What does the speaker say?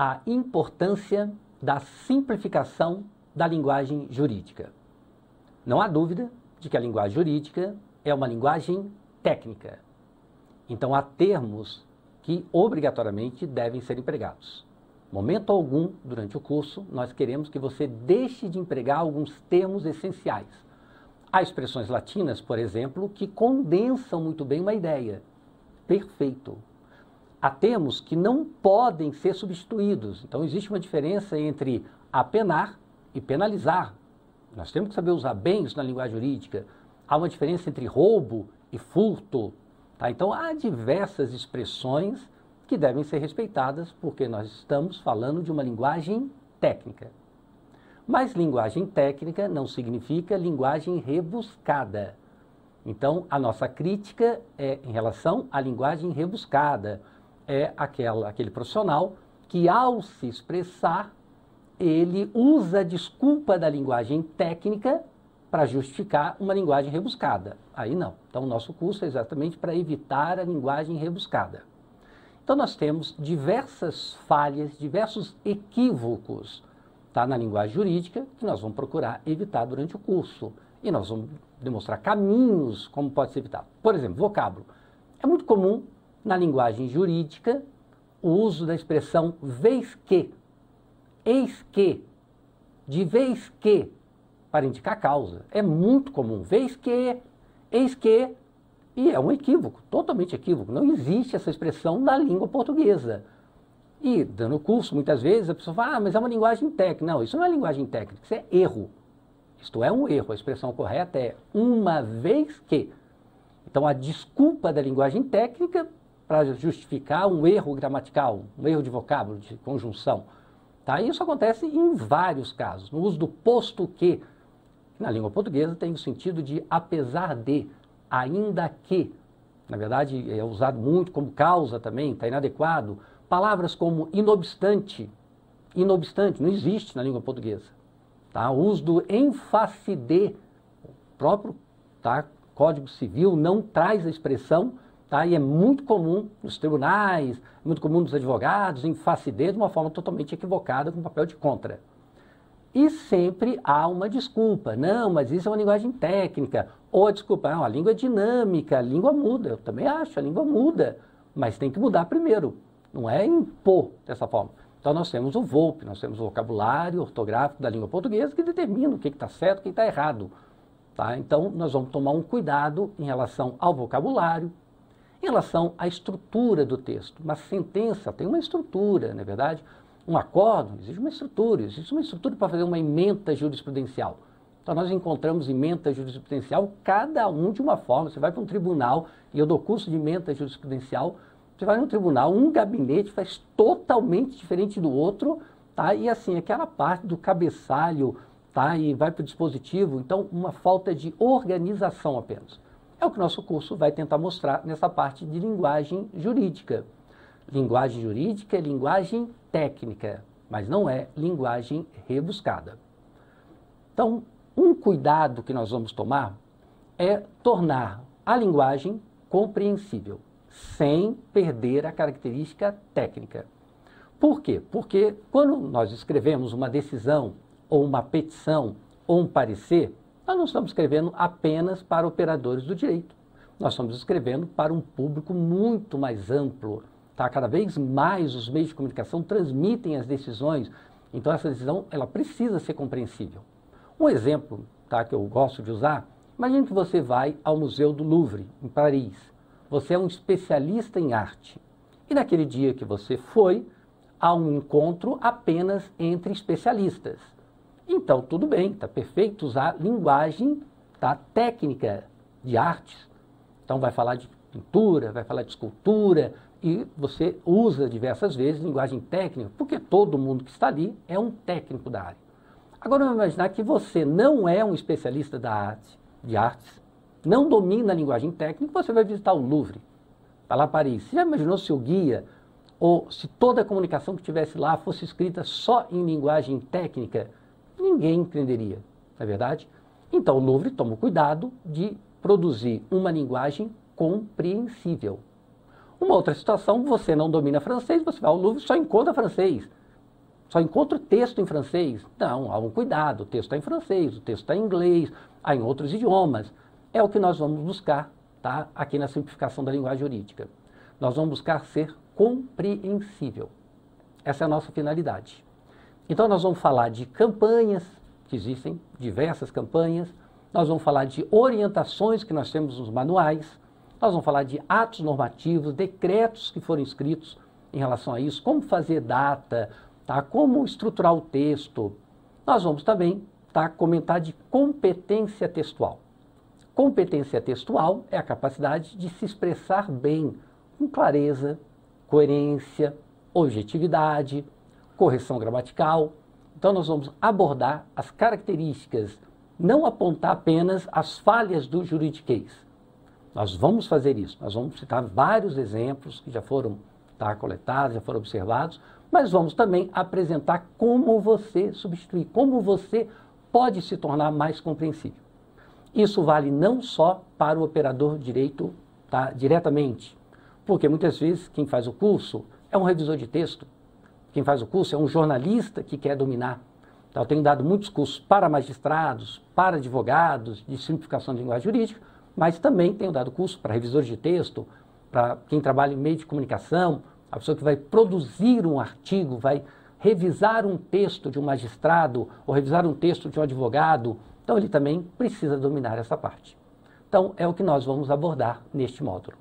a importância da simplificação da linguagem jurídica. Não há dúvida de que a linguagem jurídica é uma linguagem técnica. Então, há termos que obrigatoriamente devem ser empregados. Momento algum, durante o curso, nós queremos que você deixe de empregar alguns termos essenciais. Há expressões latinas, por exemplo, que condensam muito bem uma ideia. Perfeito. Há termos que não podem ser substituídos. Então, existe uma diferença entre apenar e penalizar. Nós temos que saber usar bem isso na linguagem jurídica. Há uma diferença entre roubo e furto. Tá? Então, há diversas expressões que devem ser respeitadas, porque nós estamos falando de uma linguagem técnica. Mas linguagem técnica não significa linguagem rebuscada. Então, a nossa crítica é em relação à linguagem rebuscada. É aquele profissional que, ao se expressar, ele usa a desculpa da linguagem técnica para justificar uma linguagem rebuscada. Aí não. Então, o nosso curso é exatamente para evitar a linguagem rebuscada. Então, nós temos diversas falhas, diversos equívocos, tá, na linguagem jurídica que nós vamos procurar evitar durante o curso. E nós vamos demonstrar caminhos como pode ser evitado. Por exemplo, vocábulo. É muito comum na linguagem jurídica o uso da expressão vez que, eis que, de vez que, para indicar causa. É muito comum. Vez que, eis que, e é um equívoco, totalmente equívoco. Não existe essa expressão na língua portuguesa. E, dando curso, muitas vezes a pessoa fala, mas é uma linguagem técnica. Não, isso não é linguagem técnica, isso é erro. Isto é um erro. A expressão correta é uma vez que. Então, a desculpa da linguagem técnica para justificar um erro gramatical, um erro de vocábulo, de conjunção. Tá? E isso acontece em vários casos. No uso do posto que, na língua portuguesa, tem o sentido de apesar de, ainda que. Na verdade, é usado muito como causa também, está inadequado. Palavras como inobstante, não existe na língua portuguesa. Tá? O uso do em face de, o próprio, tá, Código Civil não traz a expressão, tá? E é muito comum nos tribunais, muito comum nos advogados, em face de uma forma totalmente equivocada, com papel de contra. E sempre há uma desculpa. Não, mas isso é uma linguagem técnica. Ou a desculpa, não, a língua é dinâmica, a língua muda. Eu também acho, a língua muda. Mas tem que mudar primeiro. Não é impor dessa forma. Então nós temos o VOLP, nós temos o vocabulário ortográfico da língua portuguesa que determina o que está certo e o que está errado. Tá? Então nós vamos tomar um cuidado em relação ao vocabulário, em relação à estrutura do texto. Uma sentença tem uma estrutura, não é verdade? Um acordo, existe uma estrutura para fazer uma ementa jurisprudencial. Então nós encontramos ementa jurisprudencial, cada um de uma forma. Você vai para um tribunal, e eu dou curso de ementa jurisprudencial, você vai no tribunal, um gabinete faz totalmente diferente do outro, tá? E assim, aquela parte do cabeçalho, tá? E vai para o dispositivo, então uma falta de organização apenas. É o que o nosso curso vai tentar mostrar nessa parte de linguagem jurídica. Linguagem jurídica é linguagem técnica, mas não é linguagem rebuscada. Então, um cuidado que nós vamos tomar é tornar a linguagem compreensível, sem perder a característica técnica. Por quê? Porque quando nós escrevemos uma decisão, ou uma petição, ou um parecer, nós não estamos escrevendo apenas para operadores do direito. Nós estamos escrevendo para um público muito mais amplo. Tá? Cada vez mais os meios de comunicação transmitem as decisões, então essa decisão ela precisa ser compreensível. Um exemplo, tá, que eu gosto de usar, imagine que você vai ao Museu do Louvre, em Paris. Você é um especialista em arte. E naquele dia que você foi, há um encontro apenas entre especialistas. Então, tudo bem, está perfeito usar linguagem, tá, técnica de artes. Então, vai falar de pintura, vai falar de escultura, e você usa diversas vezes linguagem técnica, porque todo mundo que está ali é um técnico da área. Agora, vamos imaginar que você não é um especialista da arte, de artes, não domina a linguagem técnica, você vai visitar o Louvre, vai lá Paris. Você já imaginou se o guia, ou se toda a comunicação que tivesse lá fosse escrita só em linguagem técnica? Ninguém entenderia, não é verdade? Então o Louvre toma o cuidado de produzir uma linguagem compreensível. Uma outra situação, você não domina francês, você vai ao Louvre e só encontra francês. Só encontro texto em francês? Não, há um cuidado, o texto está em francês, o texto está em inglês, há em outros idiomas. É o que nós vamos buscar, tá? Aqui na simplificação da linguagem jurídica. Nós vamos buscar ser compreensível. Essa é a nossa finalidade. Então nós vamos falar de campanhas, que existem diversas campanhas, nós vamos falar de orientações que nós temos nos manuais, nós vamos falar de atos normativos, decretos que foram escritos em relação a isso, como fazer data, tá? Como estruturar o texto. Nós vamos também, tá, comentar de competência textual. Competência textual é a capacidade de se expressar bem, com clareza, coerência, objetividade, correção gramatical. Então nós vamos abordar as características, não apontar apenas as falhas do juridiquês. Nós vamos fazer isso, nós vamos citar vários exemplos que já foram coletados, já foram observados, mas vamos também apresentar como você substituir, como você pode se tornar mais compreensível. Isso vale não só para o operador de direito, diretamente, porque muitas vezes quem faz o curso é um revisor de texto, quem faz o curso é um jornalista que quer dominar. Então, eu tenho dado muitos cursos para magistrados, para advogados, de simplificação de linguagem jurídica, mas também tenho dado curso para revisores de texto, para quem trabalha em meio de comunicação, a pessoa que vai produzir um artigo, vai revisar um texto de um magistrado ou revisar um texto de um advogado. Então, ele também precisa dominar essa parte. Então, é o que nós vamos abordar neste módulo.